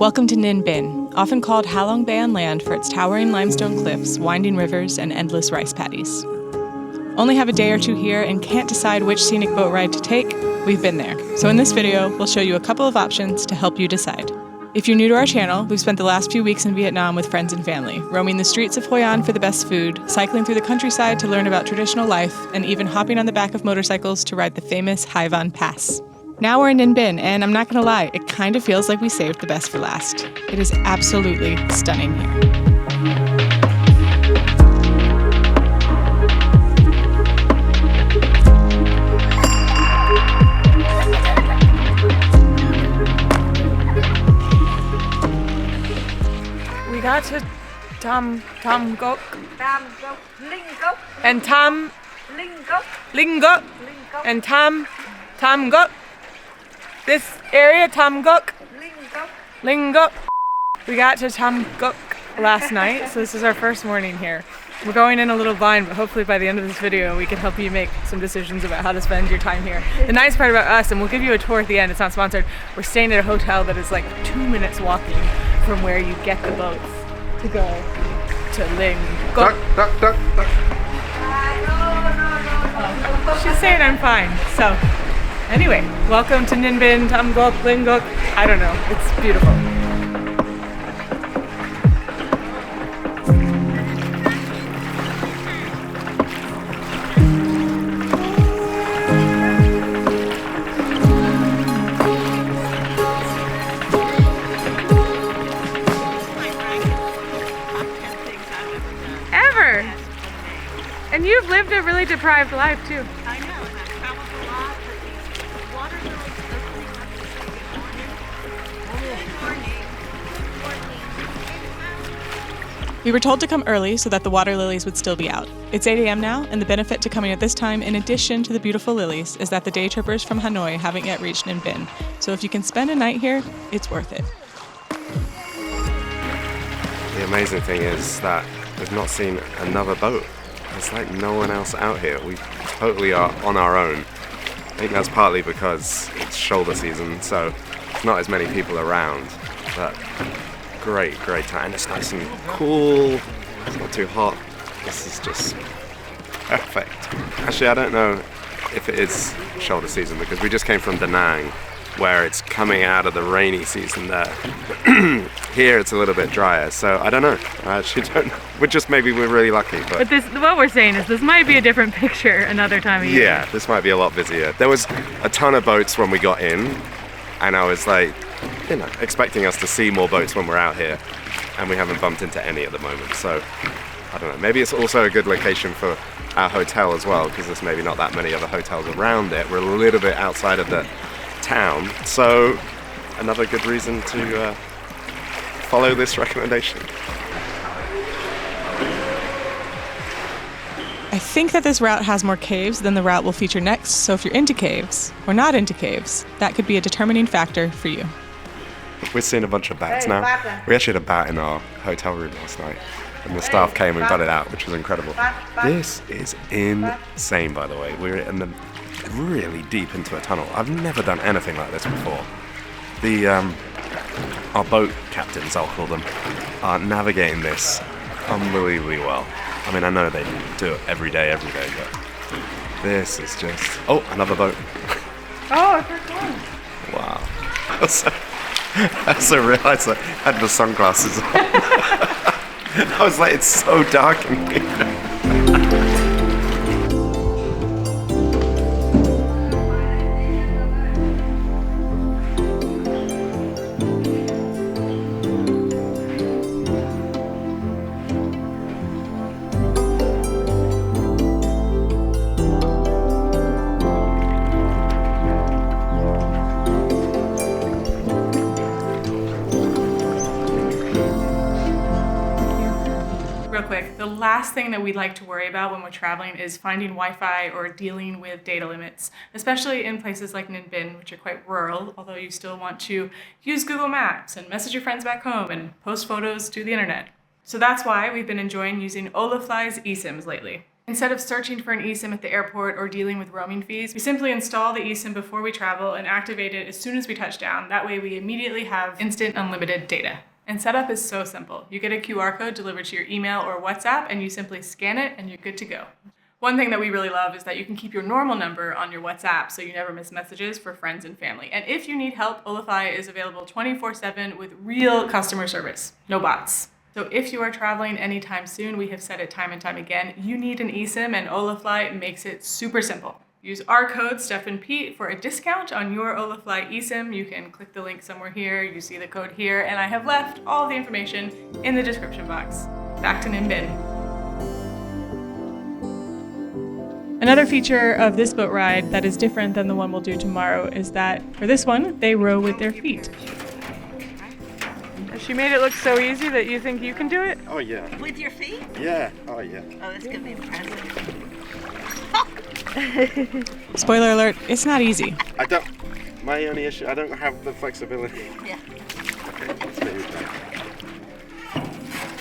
Welcome to Ninh Binh, often called Halong Bay on land for its towering limestone cliffs, winding rivers, and endless rice paddies. Only have a day or two here and can't decide which scenic boat ride to take? We've been there. So in this video, we'll show you a couple of options to help you decide. If you're new to our channel, we've spent the last few weeks in Vietnam with friends and family, roaming the streets of Hoi An for the best food, cycling through the countryside to learn about traditional life, and even hopping on the back of motorcycles to ride the famous Hai Van Pass. Now we're in Ninh Binh, and I'm not gonna lie, it kind of feels like we saved the best for last. It is absolutely stunning here. We got to Tam Gok Linh Gốc and Tam Linh Gốc Linh Gok and Tam Gok. This area, Tam Gok, Linh Gok. We got to Tam Gok last night, so this is our first morning here. We're going in a little blind, but hopefully by the end of this video we can help you make some decisions about how to spend your time here. The nice part about us, and we'll give you a tour at the end, it's not sponsored, we're staying at a hotel that is like 2 minutes walking from where you get the boats to go to Linh Gok. She's saying I'm fine, so anyway, welcome to Ninh Binh, Tam Gok, Linh Gok. I don't know, it's beautiful. Ever? And you've lived a really deprived life too. I know, and I've traveled a lot, but these watermelons opening up to say good morning. We were told to come early so that the water lilies would still be out. It's 8 a.m. now, and the benefit to coming at this time, in addition to the beautiful lilies, is that the day trippers from Hanoi haven't yet reached Ninh Binh. So if you can spend a night here, it's worth it. The amazing thing is that we've not seen another boat. It's like no one else out here. We totally are on our own. I think that's partly because it's shoulder season, so there's not as many people around. But great time. It's nice and cool. It's not too hot. This is just perfect. Actually, I don't know if it is shoulder season because we just came from Da Nang, where it's coming out of the rainy season there. Here it's a little bit drier, so I don't know. I actually don't know. We're really lucky. But this, what we're saying is this might be a different picture another time of year. Yeah, this might be a lot busier. There was a ton of boats when we got in, and I was like, expecting us to see more boats when we're out here, and we haven't bumped into any at the moment. So I don't know. Maybe it's also a good location for our hotel as well, because there's maybe not that many other hotels around it. We're a little bit outside of the town, so another good reason to follow this recommendation. I think that this route has more caves than the route we'll feature next, so if you're into caves, or not into caves, that could be a determining factor for you. We're seeing a bunch of bats now. We actually had a bat in our hotel room last night, and the staff came and got it out, which was incredible. This is insane, by the way. We're in the really deep into a tunnel. I've never done anything like this before. Our boat captains, I'll call them, are navigating this unbelievably well. I mean, I know they do it every day, but this is just... Oh, another boat. Oh, it's first one. Wow. I also realized I had the sunglasses on. I was like, it's so dark in here. Real quick, the last thing that we'd like to worry about when we're traveling is finding Wi-Fi or dealing with data limits, especially in places like Ninh Binh, which are quite rural, although you still want to use Google Maps and message your friends back home and post photos to the internet. So that's why we've been enjoying using Olafly's eSIMs lately. Instead of searching for an eSIM at the airport or dealing with roaming fees, we simply install the eSIM before we travel and activate it as soon as we touch down. That way we immediately have instant unlimited data. And setup is so simple. You get a QR code delivered to your email or WhatsApp and you simply scan it and you're good to go. One thing that we really love is that you can keep your normal number on your WhatsApp so you never miss messages for friends and family. And if you need help, Olafly is available 24/7 with real customer service, no bots. So if you are traveling anytime soon, we have said it time and time again, you need an eSIM and Olafly makes it super simple. Use our code StephandPete for a discount on your Olafly eSIM. You can click the link somewhere here, you see the code here, and I have left all the information in the description box. Back to Ninh Binh. Another feature of this boat ride that is different than the one we'll do tomorrow is that for this one, they row with their feet. She made it look so easy that you think you can do it? Oh yeah. With your feet? Yeah. Oh yeah. Oh, this could be impressive. Spoiler alert, it's not easy. My only issue, I don't have the flexibility. Yeah. Okay, let's maybe try.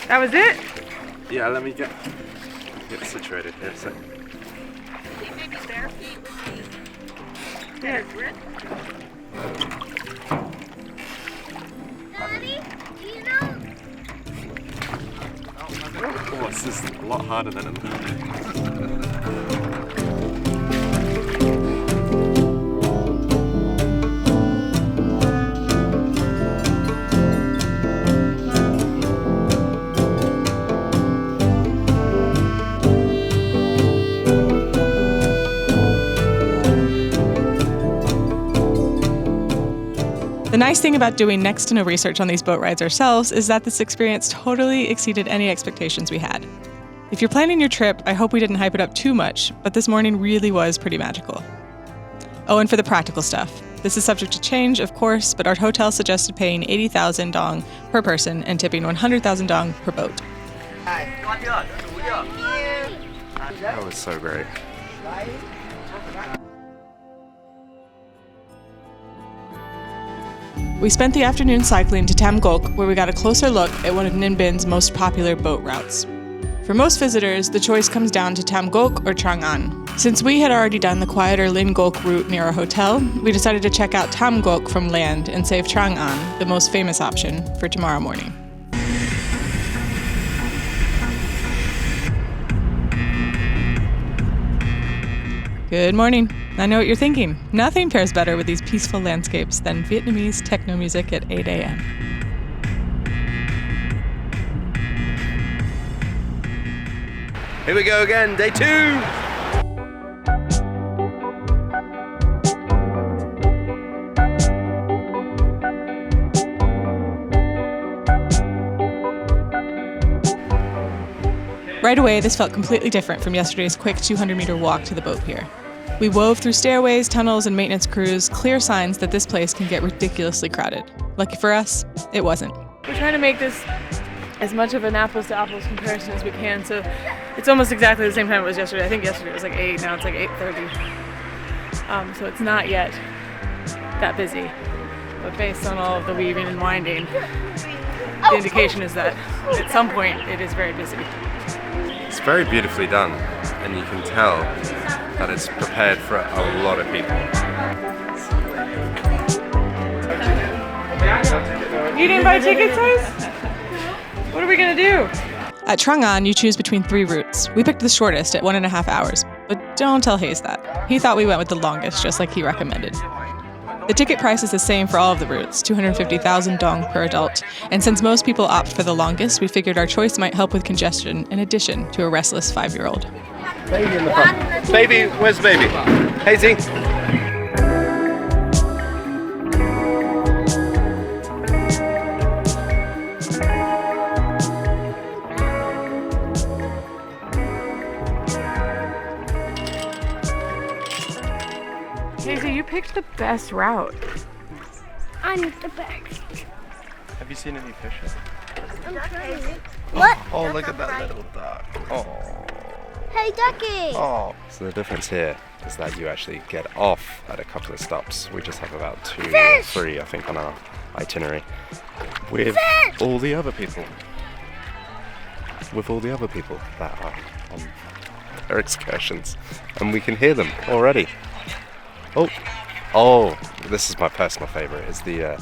That was it? Yeah, let me get situated here. So. Maybe bare feet would be better grip. Daddy, do you know? Oh, this is a lot harder than it looks. The nice thing about doing next to no research on these boat rides ourselves is that this experience totally exceeded any expectations we had. If you're planning your trip, I hope we didn't hype it up too much, but this morning really was pretty magical. Oh, and for the practical stuff. This is subject to change, of course, but our hotel suggested paying 80,000 dong per person and tipping 100,000 dong per boat. That was so great. We spent the afternoon cycling to Tam Gok, where we got a closer look at one of Ninh Binh's most popular boat routes. For most visitors, the choice comes down to Tam Gok or Trang An. Since we had already done the quieter Linh Gok route near our hotel, we decided to check out Tam Gok from land and save Trang An, the most famous option, for tomorrow morning. Good morning. I know what you're thinking. Nothing pairs better with these peaceful landscapes than Vietnamese techno music at 8 a.m. Here we go again, day 2! Right away, this felt completely different from yesterday's quick 200-meter walk to the boat pier. We wove through stairways, tunnels, and maintenance crews, clear signs that this place can get ridiculously crowded. Lucky for us, it wasn't. We're trying to make this as much of an apples-to-apples comparison as we can, so it's almost exactly the same time it was yesterday. I think yesterday it was like 8, now it's like 8:30. So it's not yet that busy, but based on all of the weaving and winding, the indication is that at some point it is very busy. It's very beautifully done, and you can tell that it's prepared for a lot of people. You didn't buy ticket size? What are we gonna do? At Trang An, you choose between 3 routes. We picked the shortest at 1.5 hours, but don't tell Hayes that. He thought we went with the longest, just like he recommended. The ticket price is the same for all of the routes, 250,000 dong per adult, and since most people opt for the longest, we figured our choice might help with congestion in addition to a restless 5-year-old. Baby in the front. Baby, where's the baby? Hazy. Hazy, you picked the best route. I'm the best. Have you seen any fishes? I'm trying. What? Oh, look at that little duck. Oh. Hey, ducky. Oh. So the difference here is that you actually get off at a couple of stops. We just have about 2 or Fish! 3, I think, on our itinerary. With all the other people. With all the other people that are on their excursions. And we can hear them already. Oh, this is my personal favorite, is the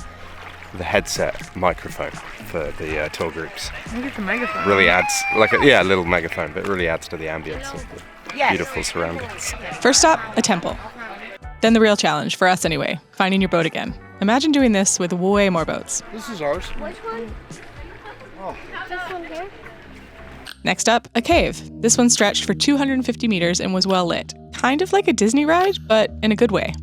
headset microphone for the tour groups. Look at the megaphone. Really adds, like a little megaphone, but it really adds to the ambience of the beautiful surroundings. First stop, a temple. Then the real challenge, for us anyway, finding your boat again. Imagine doing this with way more boats. This is ours. Which one? Oh. This one here? Next up, a cave. This one stretched for 250 meters and was well lit. Kind of like a Disney ride, but in a good way.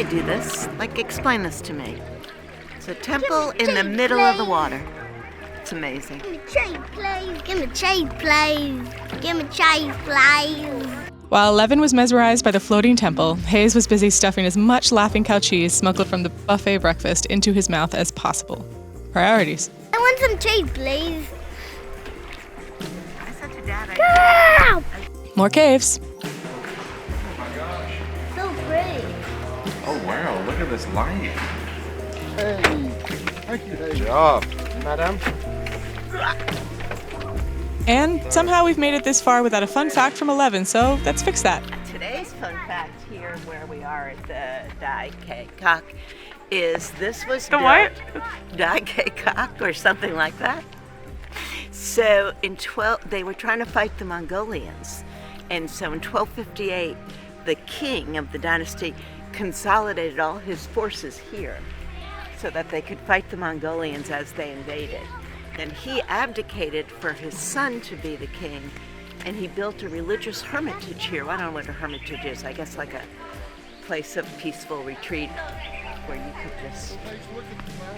Do this? Like, explain this to me. It's a temple in the middle of the water. It's amazing. Give me cheese, please. Give me cheese, please. Give me cheese, please. While Levin was mesmerized by the floating temple, Hayes was busy stuffing as much Laughing Cow cheese smuggled from the buffet breakfast into his mouth as possible. Priorities. I want some cheese, please. I said to Dad, Ah! More caves. So pretty. Oh wow, look at this light. Good job, madam. And somehow we've made it this far without a fun fact from 11, so let's fix that. Today's fun fact here where we are at the Dai Kei Kok is this was The what? Dai Kei Kok or something like that. So they were trying to fight the Mongolians. And so in 1258, the king of the dynasty consolidated all his forces here so that they could fight the Mongolians as they invaded. Then he abdicated for his son to be the king, and he built a religious hermitage here. I don't know what a hermitage is. I guess like a place of peaceful retreat where you could just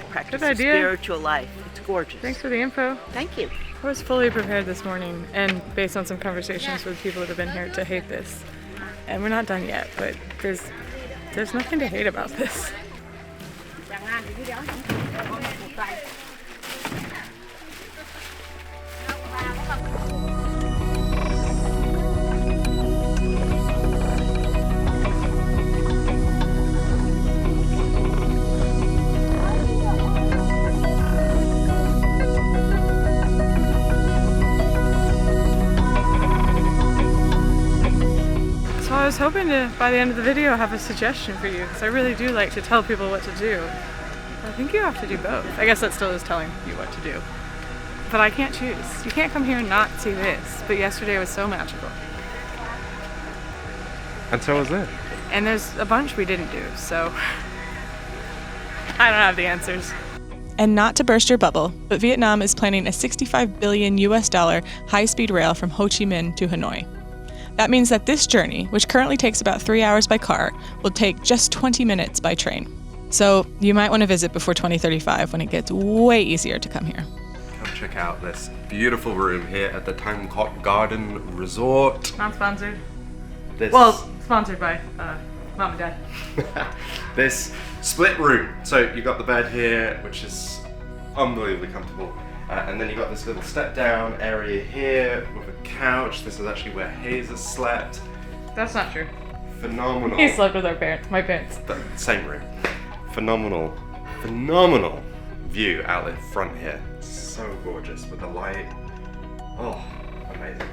practice a spiritual life. It's gorgeous. Thanks for the info. Thank you. I was fully prepared this morning, and based on some conversations with people that have been here, to hate this. And we're not done yet, but there's nothing to hate about this. I was hoping to, by the end of the video, have a suggestion for you, because I really do like to tell people what to do. I think you have to do both. I guess that still is telling you what to do. But I can't choose. You can't come here and not see this, but yesterday was so magical. And so was it. And there's a bunch we didn't do, so I don't have the answers. And not to burst your bubble, but Vietnam is planning a $65 billion high-speed rail from Ho Chi Minh to Hanoi. That means that this journey, which currently takes about 3 hours by car, will take just 20 minutes by train. So you might want to visit before 2035 when it gets way easier to come here. Come check out this beautiful room here at the Tam Quoc Garden Resort. Not sponsored. This, Sponsored by Mom and Dad. this split room. So you got the bed here, which is unbelievably comfortable. And then you got this little step down area here with a couch. This is actually where Hayes has slept. That's not true. Phenomenal. He slept with my parents. Same room. Phenomenal view out in front here. So gorgeous with the light. Oh, amazing.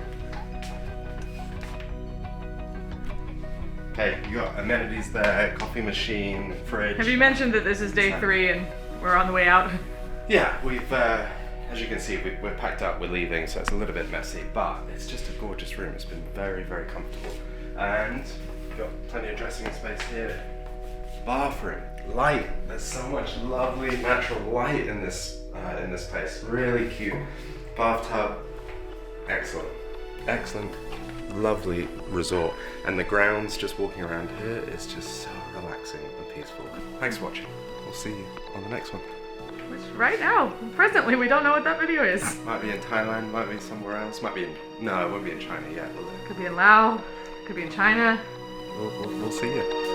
Okay, you got amenities there, coffee machine, fridge. Have you mentioned that this is day 3 and we're on the way out? Yeah, we've, as you can see, we're packed up, we're leaving, so it's a little bit messy, but it's just a gorgeous room. It's been very, very comfortable. And you've got plenty of dressing space here. Bathroom, light. There's so much lovely natural light in this place. Really cute. Bathtub, excellent. Excellent, lovely resort. And the grounds just walking around here is just so relaxing and peaceful. Thanks for watching. We'll see you on the next one. Which right now, presently, we don't know what that video is. Might be in Thailand, might be somewhere else, might be in... No, it won't be in China yet, will it? Could be in Laos, could be in China. We'll see you.